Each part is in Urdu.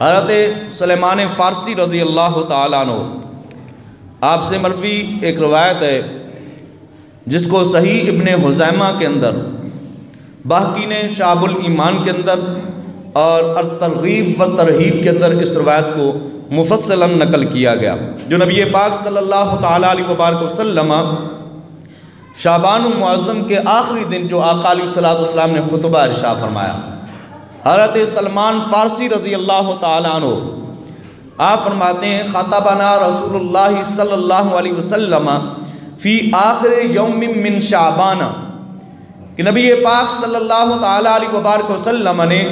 حضرت سلیمان فارسی رضی اللہ تعالیٰ عنہ آپ سے مروی ایک روایت ہے جس کو صحیح ابن حزیمہ کے اندر، باقی نے شعب الایمان کے اندر اور الترغیب و ترہیب کے اندر اس روایت کو مفصلاً نقل کیا گیا، جو نبی پاک صلی اللہ تعالیٰ علیہ وبارک وسلم شعبان المعظم کے آخری دن جو آقا علیہ السلام نے خطبہ ارشاد فرمایا، حضرت سلمان فارسی رضی اللہ تعالیٰ عنہ آپ فرماتے ہیں خطبنا رسول اللہ صلی اللہ علیہ وسلم فی آخر یوم من شعبان، کہ نبی پاک صلی اللہ تعالیٰ علیہ وبارک وسلم نے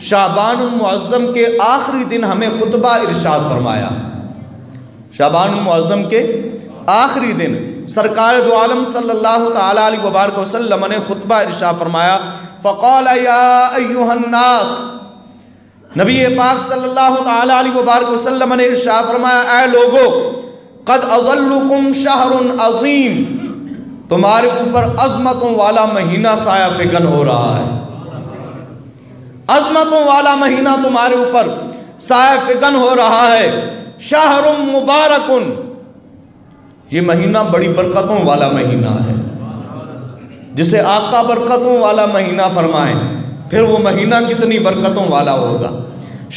شعبان المعظم کے آخری دن ہمیں خطبہ ارشاد فرمایا۔ شعبان المعظم کے آخری دن سرکار دو عالم صلی اللہ تعالیٰ علیہ وبارک وسلم نے خطبہ ارشاد فرمایا، فقال یا ایہا الناس، نبی پاک صلی اللہ تعالیٰ علیہ وبارک وسلم نے ارشاد فرمایا، اے لوگو قد اظلکم شہر عظیم، تمہارے اوپر عظمتوں والا مہینہ سایہ فکن ہو رہا ہے، عظمتوں والا مہینہ تمہارے اوپر سایہ فکن ہو رہا ہے، شہر مبارکن، یہ مہینہ بڑی برکتوں والا مہینہ ہے، جسے آقا برکتوں والا مہینہ فرمائیں پھر وہ مہینہ کتنی برکتوں والا ہوگا۔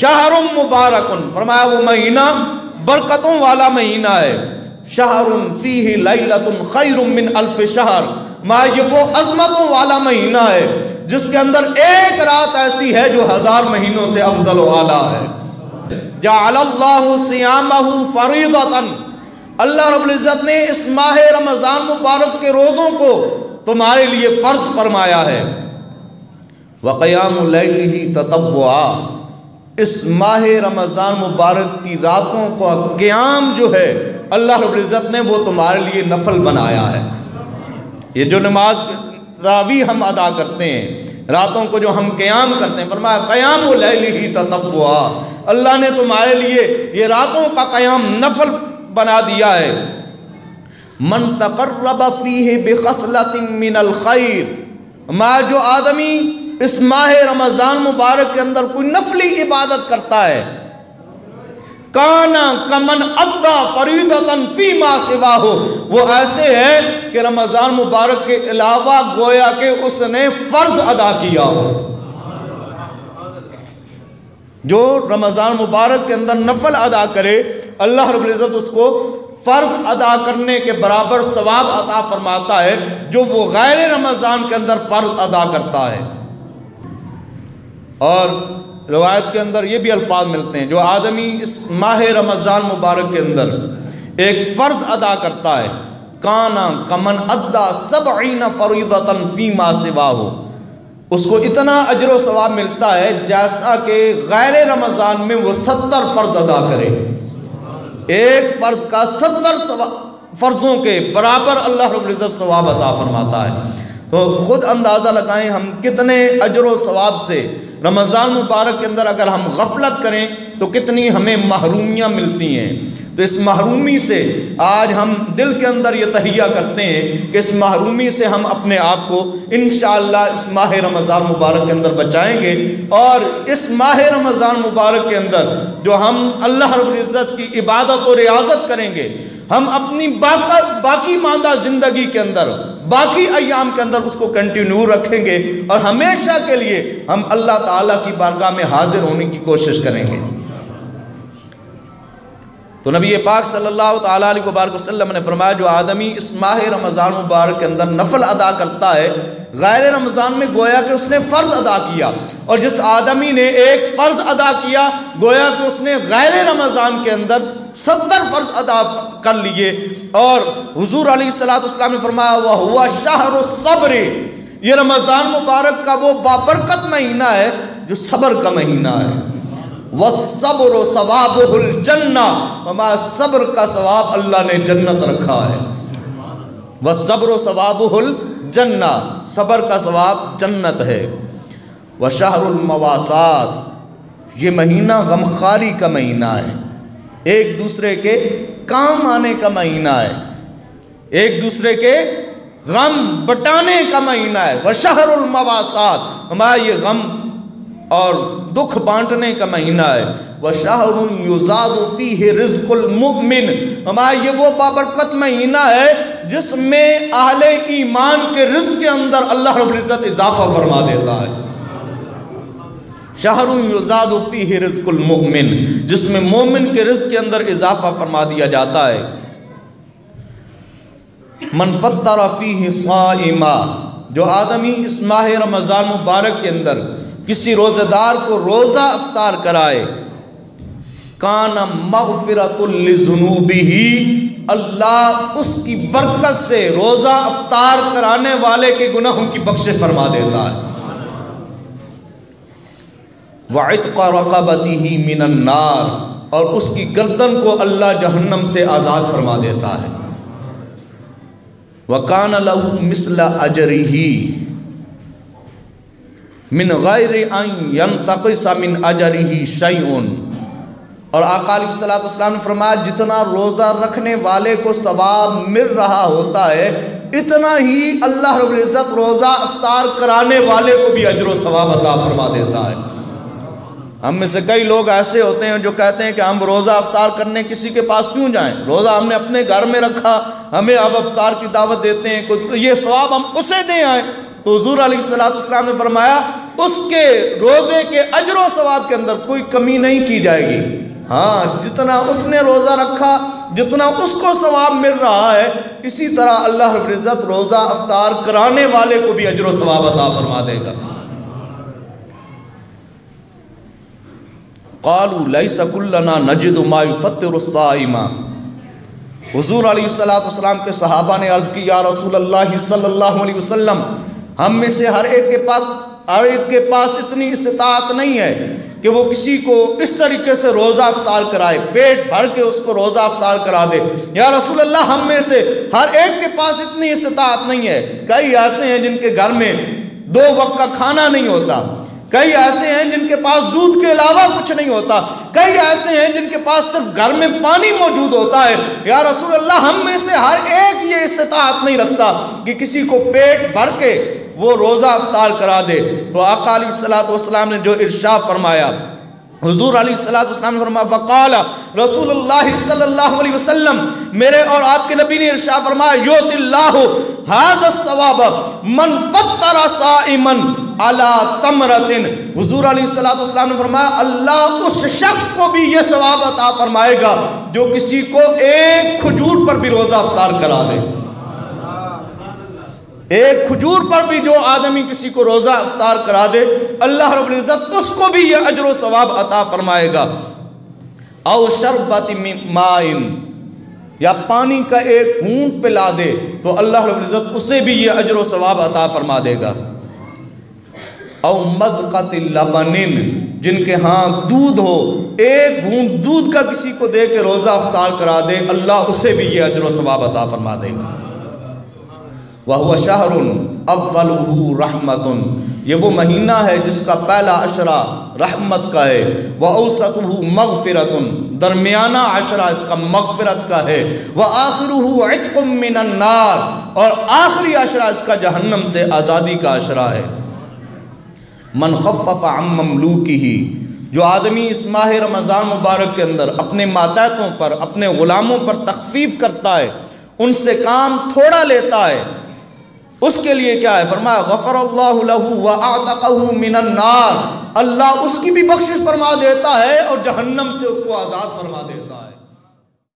شہر مبارکن، فرمایا وہ مہینہ برکتوں والا مہینہ ہے، شہر فیہ لیلۃ خیر من الف شہر، یہ وہ عظمتوں والا مہینہ ہے جس کے اندر ایک رات ایسی ہے جو 1000 مہینوں سے افضل و اعلیٰ ہے۔ جعل اللہ صیامہ فریضۃ، اللہ رب العزت نے اس ماہ رمضان مبارک کے روزوں کو تمہارے لیے فرض فرمایا ہے۔ وقیام لیلہ تطوعا، اس ماہ رمضان مبارک کی راتوں کا قیام جو ہے اللہ رب العزت نے وہ تمہارے لیے نفل بنایا ہے۔ یہ جو نماز تراویح ہم ادا کرتے ہیں، راتوں کو جو ہم قیام کرتے ہیں، فرمایا قیام لیلہ تطوعا، اللہ نے تمہارے لیے یہ راتوں کا قیام نفل بنا دیا ہے۔ من تقرب فیہ بخصلۃ من الخیر، جو آدمی اس ماہ رمضان مبارک کے اندر کوئی نفلی عبادت کرتا ہے، کانا کمن ادا فریضۃ فیما سواہ، وہ ایسے ہے کہ رمضان مبارک کے علاوہ گویا کہ اس نے فرض ادا کیا ہو۔ جو رمضان مبارک کے اندر نفل ادا کرے اللہ رب العزت اس کو فرض ادا کرنے کے برابر ثواب عطا فرماتا ہے جو وہ غیر رمضان کے اندر فرض ادا کرتا ہے۔ اور روایت کے اندر یہ بھی الفاظ ملتے ہیں، جو آدمی اس ماہ رمضان مبارک کے اندر ایک فرض ادا کرتا ہے، کانا کمن ادا 70 فریضۃ فیما سواہ، اس کو اتنا اجر و ثواب ملتا ہے جیسا کہ غیر رمضان میں وہ 70 فرض ادا کرے، ایک فرض کا 70 فرضوں کے برابر اللہ رب العزت ثواب عطا فرماتا ہے۔ تو خود اندازہ لگائیں ہم کتنے اجر و ثواب سے رمضان مبارک کے اندر اگر ہم غفلت کریں تو کتنی ہمیں محرومیاں ملتی ہیں۔ تو اس محرومی سے آج ہم دل کے اندر یہ تہیہ کرتے ہیں کہ اس محرومی سے ہم اپنے آپ کو انشاءاللہ اس ماہ رمضان مبارک کے اندر بچائیں گے، اور اس ماہ رمضان مبارک کے اندر جو ہم اللہ رب العزت کی عبادت و ریاضت کریں گے، ہم اپنی باقی ماندہ زندگی کے اندر، باقی ایام کے اندر اس کو کنٹینیو رکھیں گے، اور ہمیشہ کے لیے ہم اللہ تعالیٰ کی بارگاہ میں حاضر ہونے کی کوشش کریں گے۔ تو نبی پاک صلی اللہ تعالیٰ علیہ وبارک وسلم نے فرمایا، جو آدمی اس ماہ رمضان مبارک کے اندر نفل ادا کرتا ہے، غیر رمضان میں گویا کہ اس نے فرض ادا کیا، اور جس آدمی نے ایک فرض ادا کیا گویا کہ اس نے غیر رمضان کے اندر 70 فرض ادا کر لیے۔ اور حضور علیہ السلام نے فرمایا، وَهُوَ شَهْرُ الصَّبْرِ، یہ رمضان مبارک کا وہ بابرکت مہینہ ہے جو صبر کا مہینہ ہے۔ وَالصَّبْرُ ثَوَابُهُ الْجَنَّةُ، ہمارا صبر کا ثواب اللہ نے جنت رکھا ہے۔ وَالصَّبْرُ ثَوَابُهُ الْجَنَّةُ، صبر کا ثواب جنت ہے۔ وَشَهْرُ الْمَوَاسَاتِ، یہ مہینہ غمخواری کا مہینہ ہے، ایک دوسرے کے کام آنے کا مہینہ ہے، ایک دوسرے کے غم بٹانے کا مہینہ ہے۔ وَشَهْرُ الْمَوَاسَاتِ، ہمارا یہ غم اور دکھ بانٹنے کا مہینہ ہے۔ وَشَهْرٌ يُزَادُ فِيهِ رِزْقُ الْمُؤْمِنِ، ہمارا یہ وہ بابرکت مہینہ ہے جس میں اہل ایمان کے رزق کے اندر اللہ رب العزت اضافہ فرما دیتا ہے۔ شہر یزاد فیہ رزق المؤمن، جس میں مومن کے رزق کے اندر اضافہ فرما دیا جاتا ہے۔ من فطر فیہ صائما، جو آدمی اس ماہ رمضان مبارک کے اندر کسی روزہ دار کو روزہ افطار کرائے، کان مغفرۃ لذنوبہ، اللہ اس کی برکت سے روزہ افطار کرانے والے کے گناہوں کی بخشش فرما دیتا ہے۔ وَعِتْقَ رَقَبَتِهِ مِنَ النَّارِ، اور اس کی گردن کو اللہ جہنم سے آزاد فرما دیتا ہے۔ وَكَانَ لَهُ مِثْلَ أَجْرِهِ مِنْ غَيْرِ أَنْ يَنْتَقِصَ مِنْ أَجْرِهِ شَيْءٌ، اور آقا علیہ السلام نے فرمایا جتنا روزہ رکھنے والے کو ثواب مل رہا ہوتا ہے، اتنا ہی اللہ رب العزت روزہ افطار کرانے والے کو بھی اجر و ثواب عطا فرما دیتا ہے۔ ہم میں سے کئی لوگ ایسے ہوتے ہیں جو کہتے ہیں کہ ہم روزہ افطار کرنے کسی کے پاس کیوں جائیں، روزہ ہم نے اپنے گھر میں رکھا، ہمیں اب افطار کی دعوت دیتے ہیں، یہ ثواب ہم اسے دیں آئیں۔ تو حضور علیہ السلام نے فرمایا اس کے روزے کے اجر و ثواب کے اندر کوئی کمی نہیں کی جائے گی، ہاں جتنا اس نے روزہ رکھا، جتنا اس کو ثواب مل رہا ہے، اسی طرح اللہ رب العزت روزہ افطار کرانے والے کو بھی اجر و ثواب عطا فرما دے گا۔ قالوا لیس کلنا نجد ما یفطر الصائم، حضور علیہ السلام کے صحابہ نے عرض کی یا رسول اللہ صلی اللہ علیہ وسلم، ہم میں سے ہر ایک کے پاس اتنی استطاعت نہیں ہے کہ وہ کسی کو اس طریقے سے روزہ افطار کرائے، پیٹ بھر کے اس کو روزہ افطار کرا دے۔ یا رسول اللہ ہم میں سے ہر ایک کے پاس اتنی استطاعت نہیں ہے، کئی ایسے ہیں جن کے گھر میں 2 وقت کا کھانا نہیں ہوتا، کئی ایسے ہیں جن کے پاس دودھ کے علاوہ کچھ نہیں ہوتا، کئی ایسے ہیں جن کے پاس صرف گھر میں پانی موجود ہوتا ہے۔ یا رسول اللہ ہم میں سے ہر ایک یہ استطاعت نہیں رکھتا کہ کسی کو پیٹ بھر کے وہ روزہ افطار کرا دے۔ تو آقا علیہ السلام نے جو ارشاد فرمایا، حضور علیہ السلام نے فرمایا فقال رسول اللہ صلی اللہ علیہ وسلم، میرے اور آپ کے نبی نے ارشاد فرمایا یؤتی اللہ ھذا الثواب من فطر صائما علی تمرۃ، حضور علیہ السلام نے فرمایا اللہ اس شخص کو بھی یہ ثواب عطا فرمائے گا جو کسی کو ایک کھجور پر بھی روزہ افطار کرا دے۔ ایک کھجور پر بھی جو آدمی کسی کو روزہ افطار کرا دے، اللہ رب العزت اس کو بھی یہ اجر و ثواب عطا فرمائے گا۔ او شربت ماء، یا پانی کا ایک گھونٹ پلا دے تو اللہ رب العزت اسے بھی یہ اجر و ثواب عطا فرما دے گا۔ او مزقت لبن، جن کے ہاں دودھ ہو، ایک گھونٹ دودھ کا کسی کو دے کے روزہ افطار کرا دے، اللہ اسے بھی یہ اجر و ثواب عطا فرما دے گا۔ وَهُوَ شَهْرٌ أَوَّلُهُ رَحْمَةٌ، یہ وہ مہینہ ہے جس کا پہلا عشرہ رحمت کا ہے، وَأَوْسَطُهُ مَغْفِرَةٌ، درمیانہ عشرہ اس کا مغفرت کا ہے، وَآخِرُهُ عِتْقٌ مِّنَ النَّارِ، اور آخری عشرہ اس کا جہنم سے آزادی کا عشرہ ہے۔ من خفف عن مملوکہ، جو آدمی اس ماہ رمضان مبارک کے اندر اپنے ماتحتوں پر، اپنے غلاموں پر تخفیف کرتا ہے، ان سے کام تھوڑا لیتا ہے، اس کے لیے کیا ہے؟ فرمایا غفر اللہ لہ وَأَعْتَقَهُ مِنَ النَّارِ، اللہ اس کی بھی بخشش فرما دیتا ہے اور جہنم سے اس کو آزاد فرما دیتا ہے۔